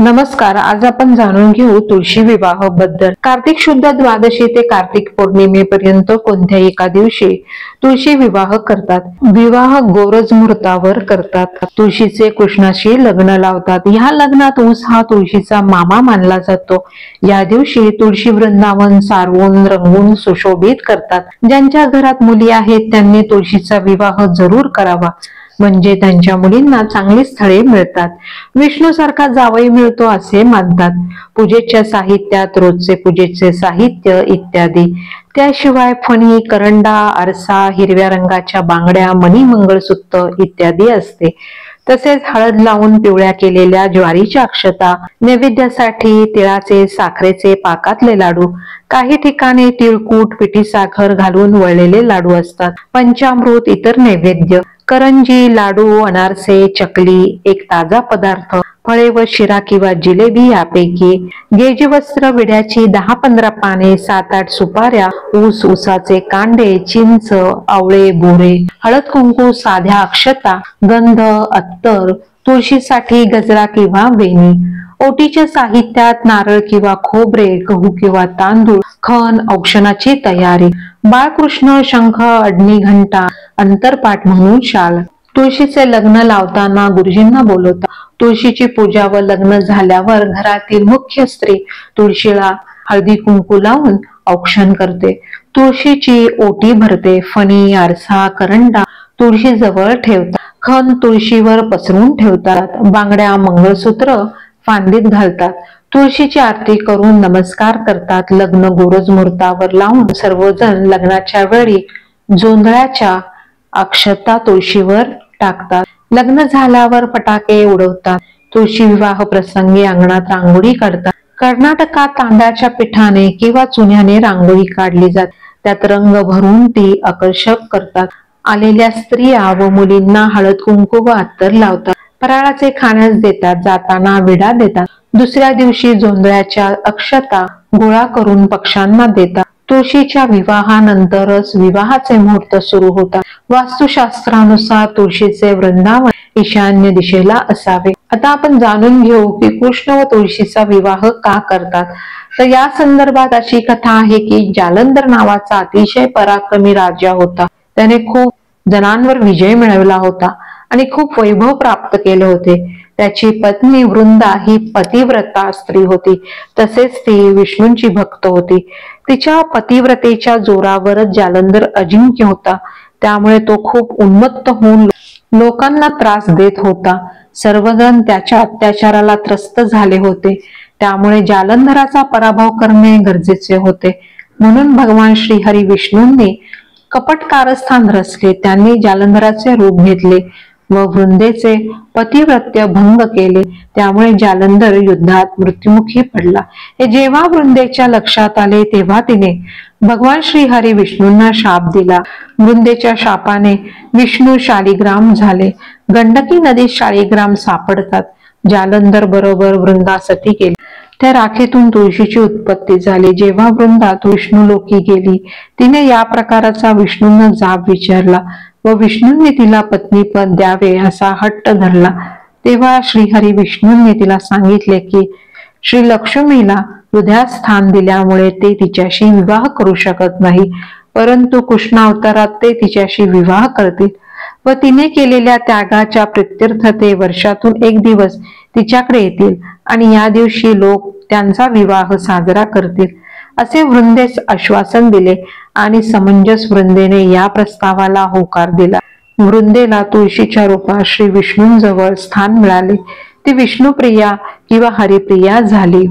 नमस्कार. आज आपण जाणून घेऊ तुळशी विवाह बद्दल. कार्तिक शुद्ध द्वादशी ते कार्तिक पौर्णिमेपर्यंत कोणत्याही एका दिवशी तुळशी विवाह करतात. विवाह गोरज मुहूर्तावर करतात. तुळशीचे कृष्णाशी लग्न लावतात. या लग्नात ऊस हा तुळशीचा मामा मानला जातो. या दिवशी तुळशी वृंदावन सारवून रंगवून सुशोभित करतात. ज्यांच्या घरात मुली आहेत त्यांनी तुळशीचा विवाह जरूर करावा, म्हणजे त्यांच्या मुलींना चांगली स्थळे मिळतात. विष्णू सारखा जावई मिळतो असे मानतात. पूजेच्या साहित्यात रोजचे पूजेचे साहित्य इत्यादी, त्याशिवाय फणी, करंडा, आरसा, हिरव्या रंगाच्या बांगड्या, मणी, मंगळसूत्र इत्यादी असते. तसेच हळद लावून पिवळ्या केलेल्या ज्वारीच्या अक्षता, नैवेद्यासाठी तिळाचे, साखरेचे, पाकातले लाडू, काही ठिकाणी तिळकूट, पिठी साखर घालून वळलेले लाडू असतात. पंचामृत, इतर नैवेद्य, करंजी, लाडू, अनारसे, चकली, एक ताजा पदार्थ, फळे व शिरा किंवा जिलेबी यापैकी, गेजवस्त्र, विड्याची 10-15 पाने, 7-8 सुपाऱ्या, ऊस, ऊसाचे कांडे, चिंच, आवळे, बोरे, हळद कुंकू, साध्या अक्षता, गंध, अत्तर, तुळशीसाठी गजरा किंवा वेणी. ओटीच्या साहित्यात नारळ किंवा खोबरे, गहू किंवा तांदूळ, खण, औक्षणाची तयारी, बाळकृष्ण, शंख, अडणी, घंटा, अंतरपाठ म्हणून शाल. तुळशीचे लग्न लावताना गुरुजींना बोलवतात. तुळशीची पूजा व लग्न झाल्यावर घरातील मुख्य स्त्री तुळशीला हळदी कुंकू लावून औक्षण करते. तुळशीची ओटी भरते. फणी, आरसा, करंडा तुळशी जवळ ठेवतात. खण तुळशीवर पसरून ठेवतात. बांगड्या, मंगळसूत्र फांदीत घालतात. तुळशीची आरती करून नमस्कार करतात. लग्न गोरज मुहूर्तावर लावून सर्वजण लग्नाच्या वेळी जोंधळ्याच्या अक्षता तुळशीवर टाकतात. लग्न झाल्यावर फटाके उडवतात. तुळशी विवाह प्रसंगी अंगणात रांगोळी काढतात. कर्नाटकात तांदळाच्या पिठाने किंवा चुन्याने रांगोळी काढली जाते. त्यात रंग भरून ती आकर्षक करतात. आलेल्या स्त्रिया व मुलींना हळद कुंकू व अत्तर लावतात. फराळाचे खाण्यास देतात. जाताना विडा देतात. दुसऱ्या दिवशी जोंधळ्याच्या अक्षता गोळा करून पक्ष्यांना देतात. तुळशीच्या विवाहानंतरच विवाहाचे मुहूर्त सुरू होतात. वास्तुशास्त्रानुसार तुळशीचे वृंदावन ईशान्य दिशेला असावे. आता आपण जाणून घेऊ की कृष्ण व तुळशीचा विवाह का करतात. तर या संदर्भात अशी कथा आहे की जालंधर नावाचा अतिशय पराक्रमी राजा होता. त्याने खूप जणांवर विजय मिळवला होता आणि खूप वैभव प्राप्त केले होते. त्याची पत्नी वृंदा ही पतिव्रता स्त्री होती. तसेच ती विष्णूंची भक्त होती. तिच्या पतिव्रतेच्या जोरावरच जालंधर अजिंक्य होता. त्यामुळे तो खूप उन्मत्त होऊन लोकांना त्रास देत होता. सर्वजण त्याच्या अत्याचाराला त्रस्त झाले होते. त्यामुळे जालंधराचा पराभव करणे गरजेचे होते. म्हणून भगवान श्रीहरी विष्णूंनी कपट कारस्थान रचले. त्यांनी जालंधराचे रूप घेतले व वृंदेचे पतिव्रत्य भंग केले. त्यामुळे जालंधर युद्धात मृत्युमुखी पडला. हे जेव्हा वृंदेच्या लक्षात आले तेव्हा तिने भगवान श्रीहरी विष्णूंना शाप दिला. वृंदेच्या शापाने विष्णू शालिग्राम झाले. गंडकी नदीत शालिग्राम सापडतात. जालंधर बरोबर वृंदा सती गेली. त्या राखेतून तुळशीची उत्पत्ती झाली. जेव्हा वृंदा विष्णू लोकी गेली, तिने या प्रकाराचा विष्णूंना जाब विचारला व विष्णूंनी तिला पत्नीपद द्यावे असा हट्ट धरला. तेव्हा श्रीहरी विष्णूंनी तिला सांगितले की श्री लक्ष्मीला हृदयात स्थान दिल्यामुळे ते तिच्याशी विवाह करू शकत नाही, परंतु कृष्ण अवतारात ते तिच्याशी विवाह करतील व तिने केलेल्या त्यागाच्या प्रित्यर्थ ते वर्षातून एक दिवस तिच्याकडे येतील आणि या दिवशी लोक त्यांचा विवाह साजरा करतील, असे वृंदेस आश्वासन दिले आणि समंजस वृंदेने या प्रस्तावाला होकार दिला. वृंदेला तुळशीच्या रूपात श्री विष्णूंजवळ स्थान मिळाले. ती विष्णुप्रिया किंवा हरिप्रिया झाली.